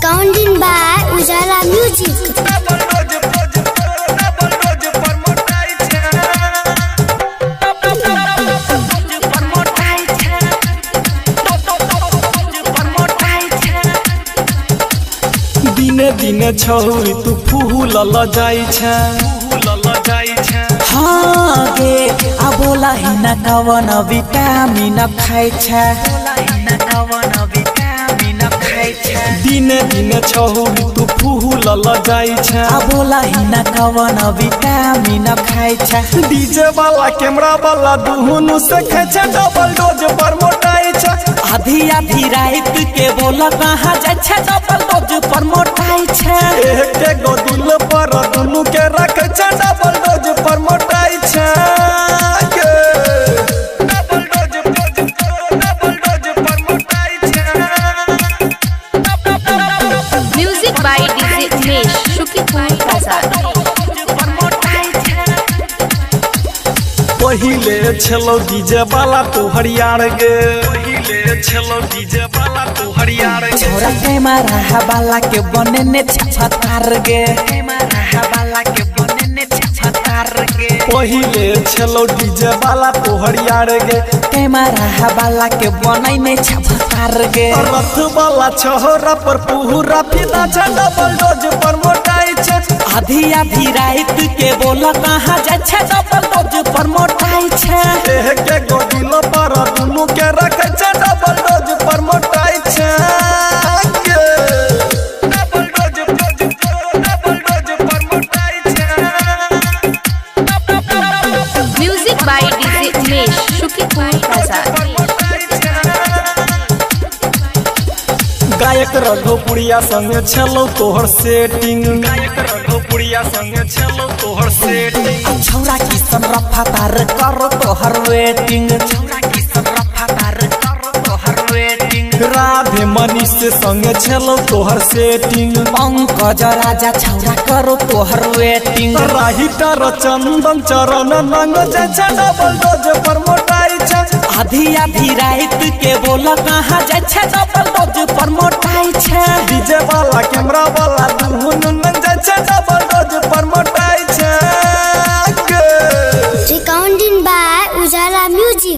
Recording by Ujala Music. दिने दिने छौरी तू फूल जाइ छै हाँ गे आ बोला ही न कवन विटामिन खाइ छै दिने दिने छौरी तू फूल जाइ छै आ बोला ही न कवन विटामिन खाइ छै डीजे वाला कैमरा वाला दुनु से खाइ छै डबल डोज पर मोटाई छै आधी आधी रात के बोला कहाँ जाइ छै डबल डोज पर मोटाई छै एक गो दिल पर दुनु के रख छै डबल डोज पर मोटाई छै डबल डोज पर मोटाई छै Music by DJ Umesh, Shukipur Bazaar. पहिले छलो डीजे वाला तो हरियार गे पहिले छलो डीजे वाला तो हरियार गे छोरा कैमरा वाला के बने ने छछतार गे कैमरा वाला के बने ने छछतार गे पहिले छलो डीजे वाला तो हरियार गे कैमरा वाला के बने ने छछतार गे रथ वाला छोरा पर पूरा फिदा छै डबल डोज पर मोटाई छै आधी आधी रात के बोला कहाँ जाइ छै डबल डोज पर मोटाई छै एक गो दिल पर दुनु के रख छै डबल डोज पर मोटाई छै डबल डोज पर मोटाई छै Music by DJ Umesh, Shukipur Bazaar. गायक रघुपुरिया संग छलो तोहर सेटिंग गायक रघुपुरिया संग छलो तोहर सेटिंग छौरा किसन रफ्तार करो तोहर वेटिंग छौरा किसन रफ्तार करो तोहर वेटिंग राधे मनीष संग छलो तोहर सेटिंग पंकज राजा छौरा करो तोहर वेटिंग राहिटर चंदन चरण नंग छै डबल डोज पर मोटाई छै आधी आधी रात के बोला कहाँ जाइ छै